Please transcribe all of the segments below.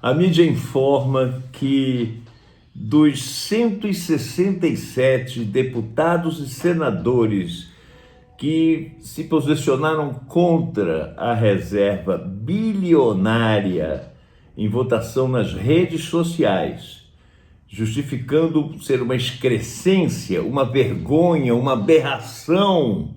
A mídia informa que dos 167 deputados e senadores que se posicionaram contra a reserva bilionária em votação nas redes sociais, justificando ser uma excrescência, uma vergonha, uma aberração,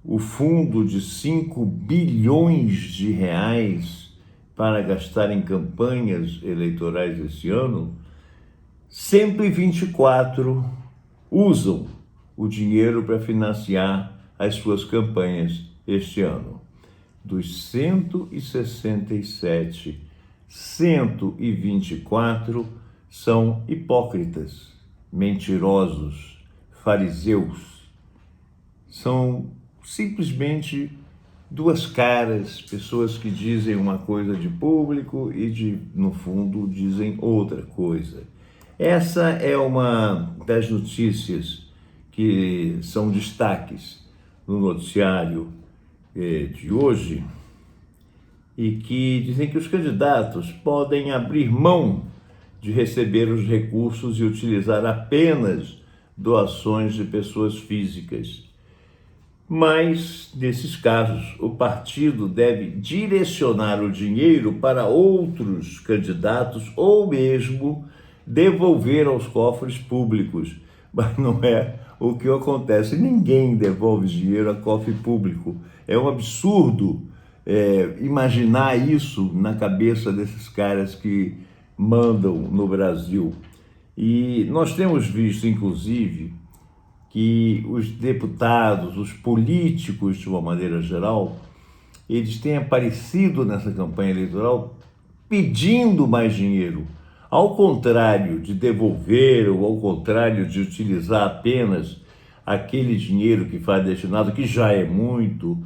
o fundo de 5 bilhões de reais para gastar em campanhas eleitorais esse ano, 124 usam o dinheiro para financiar as suas campanhas este ano. Dos 167, 124 são hipócritas, mentirosos, fariseus. São simplesmente duas caras, pessoas que dizem uma coisa de público e no fundo dizem outra coisa. Essa é uma das notícias que são destaques no noticiário de hoje e que dizem que os candidatos podem abrir mão de receber os recursos e utilizar apenas doações de pessoas físicas. Mas, nesses casos, o partido deve direcionar o dinheiro para outros candidatos ou mesmo devolver aos cofres públicos. Mas não é o que acontece. Ninguém devolve dinheiro a cofre público. É um absurdo imaginar isso na cabeça desses caras que mandam no Brasil. E nós temos visto, inclusive, que os deputados, os políticos, de uma maneira geral, eles têm aparecido nessa campanha eleitoral pedindo mais dinheiro. Ao contrário de devolver ou ao contrário de utilizar apenas aquele dinheiro que foi destinado, que já é muito,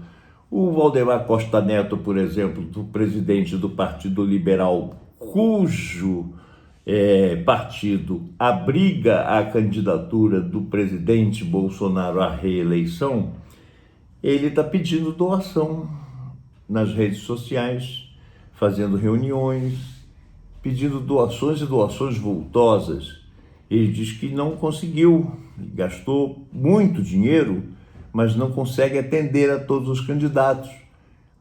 o Valdemar Costa Neto, por exemplo, do presidente do Partido Liberal, cujo partido abriga a candidatura do presidente Bolsonaro à reeleição, ele está pedindo doação nas redes sociais, fazendo reuniões, pedindo doações e doações vultosas. Ele diz que não conseguiu, gastou muito dinheiro, mas não consegue atender a todos os candidatos.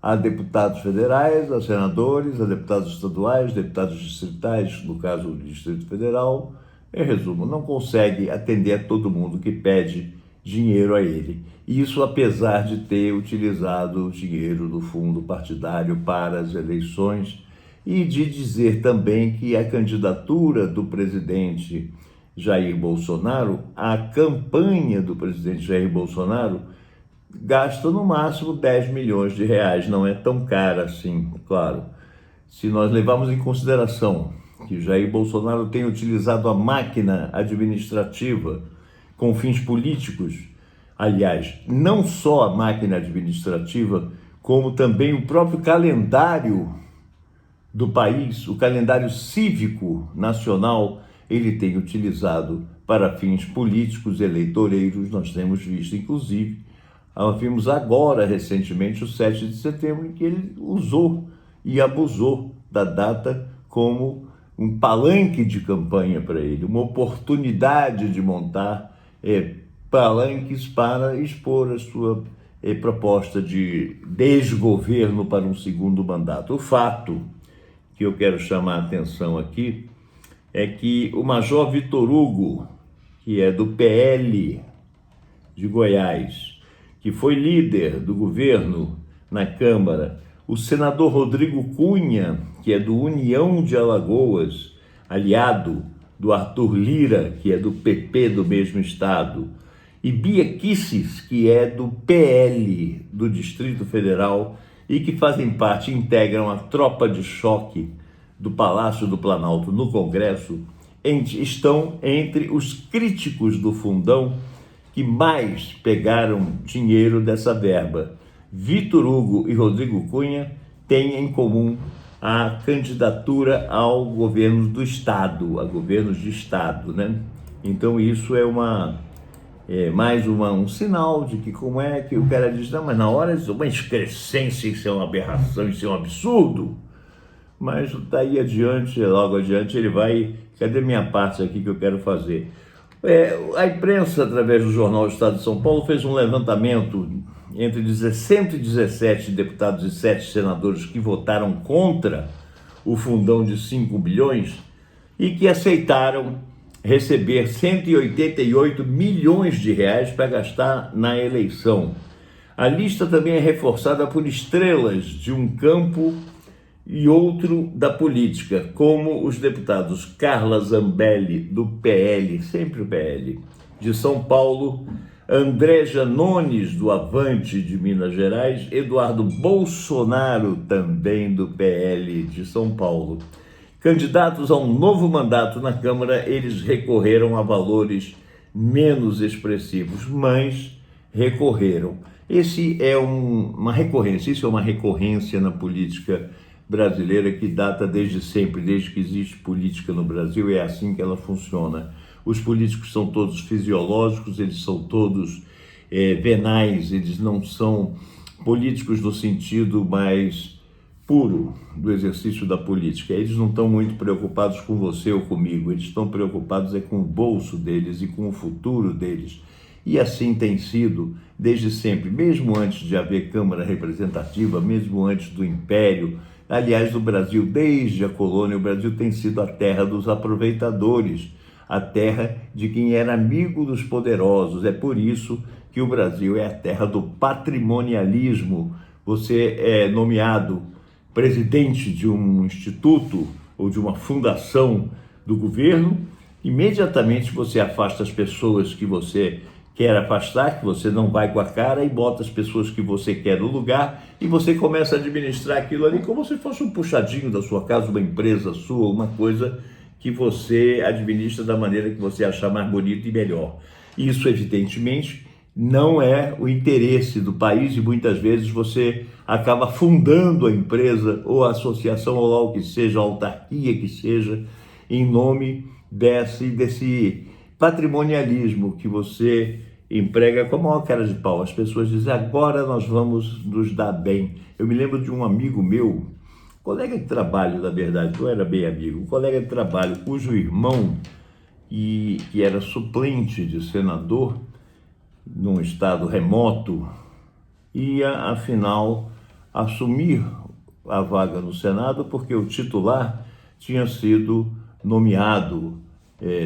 A deputados federais, a senadores, a deputados estaduais, deputados distritais, no caso do Distrito Federal. Em resumo, não consegue atender a todo mundo que pede dinheiro a ele. Isso apesar de ter utilizado o dinheiro do fundo partidário para as eleições e de dizer também que a candidatura do presidente Jair Bolsonaro, a campanha do presidente Jair Bolsonaro, gasta no máximo 10 milhões de reais, não é tão cara assim, claro. Se nós levarmos em consideração que Jair Bolsonaro tem utilizado a máquina administrativa com fins políticos, aliás, não só a máquina administrativa, como também o próprio calendário do país, o calendário cívico nacional, ele tem utilizado para fins políticos, eleitoreiros. Nós temos visto, inclusive, vimos agora, recentemente, o 7 de setembro, em que ele usou e abusou da data como um palanque de campanha para ele, uma oportunidade de montar palanques para expor a sua proposta de desgoverno para um segundo mandato. O fato que eu quero chamar a atenção aqui é que o Major Vitor Hugo, que é do PL de Goiás, que foi líder do governo na Câmara, o senador Rodrigo Cunha, que é do União de Alagoas, aliado do Arthur Lira, que é do PP do mesmo estado, e Bia Kicis, que é do PL do Distrito Federal e que fazem parte, integram a tropa de choque do Palácio do Planalto no Congresso, estão entre os críticos do fundão que mais pegaram dinheiro dessa verba. Vitor Hugo e Rodrigo Cunha têm em comum a candidatura ao governo do Estado, a governos de Estado, né? Então isso é mais um sinal de que como é que o cara diz, não, mas na hora de uma excrescência, isso é uma aberração, isso é um absurdo. mas daí adiante, logo adiante, ele vai... Cadê minha parte aqui que eu quero fazer? A imprensa, através do jornal Estado de São Paulo, fez um levantamento entre 117 deputados e 7 senadores que votaram contra o fundão de 5 bilhões e que aceitaram receber 188 milhões de reais para gastar na eleição. A lista também é reforçada por estrelas de um campo e outro da política, como os deputados Carla Zambelli, do PL, sempre o PL, de São Paulo, André Janones, do Avante, de Minas Gerais, Eduardo Bolsonaro, também do PL, de São Paulo. Candidatos a um novo mandato na Câmara, eles recorreram a valores menos expressivos, mas recorreram. Isso é uma recorrência na política brasileira que data desde sempre, desde que existe política no Brasil, é assim que ela funciona. Os políticos são todos fisiológicos, eles são todos venais, eles não são políticos no sentido mais puro do exercício da política. Eles não estão muito preocupados com você ou comigo, eles estão preocupados com o bolso deles e com o futuro deles. E assim tem sido desde sempre, mesmo antes de haver Câmara Representativa, mesmo antes do Império. Aliás, no Brasil, desde a colônia, o Brasil tem sido a terra dos aproveitadores, a terra de quem era amigo dos poderosos. É por isso que o Brasil é a terra do patrimonialismo. Você é nomeado presidente de um instituto ou de uma fundação do governo, imediatamente você afasta as pessoas que você quer afastar, que você não vai com a cara, e bota as pessoas que você quer no lugar, e você começa a administrar aquilo ali como se fosse um puxadinho da sua casa, uma empresa sua, uma coisa que você administra da maneira que você achar mais bonito e melhor. Isso, evidentemente, não é o interesse do país, e muitas vezes você acaba fundando a empresa ou a associação ou lá o que seja, a autarquia que seja, em nome desse patrimonialismo que você emprega com a maior cara de pau. As pessoas dizem, agora nós vamos nos dar bem. Eu me lembro de um amigo meu, colega de trabalho, na verdade, não era bem amigo, um colega de trabalho cujo irmão, que era suplente de senador num estado remoto, ia, afinal, assumir a vaga no Senado porque o titular tinha sido nomeado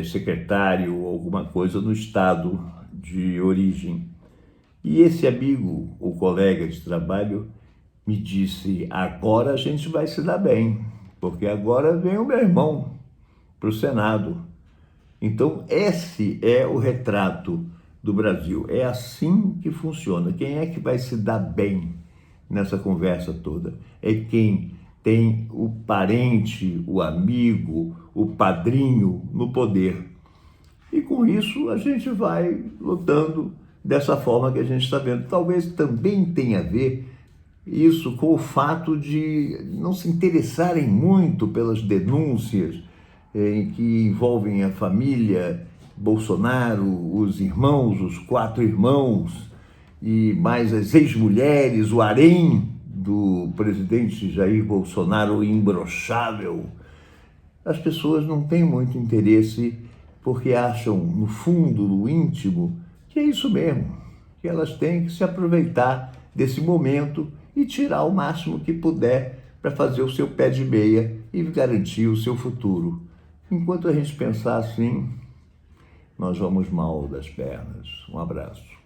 secretário ou alguma coisa no estado de origem. E esse amigo, o colega de trabalho, me disse, agora a gente vai se dar bem, porque agora vem o meu irmão para o Senado. Então, esse é o retrato do Brasil. É assim que funciona. Quem é que vai se dar bem nessa conversa toda? É quem tem o parente, o amigo, o padrinho no poder. E com isso a gente vai lutando dessa forma que a gente está vendo. Talvez também tenha a ver isso com o fato de não se interessarem muito pelas denúncias que envolvem a família Bolsonaro, os irmãos, os 4 irmãos, e mais as ex-mulheres, o harém do presidente Jair Bolsonaro, imbrochável. As pessoas não têm muito interesse porque acham, no fundo, no íntimo, que é isso mesmo, que elas têm que se aproveitar desse momento e tirar o máximo que puder para fazer o seu pé de meia e garantir o seu futuro. Enquanto a gente pensar assim, nós vamos mal das pernas. Um abraço.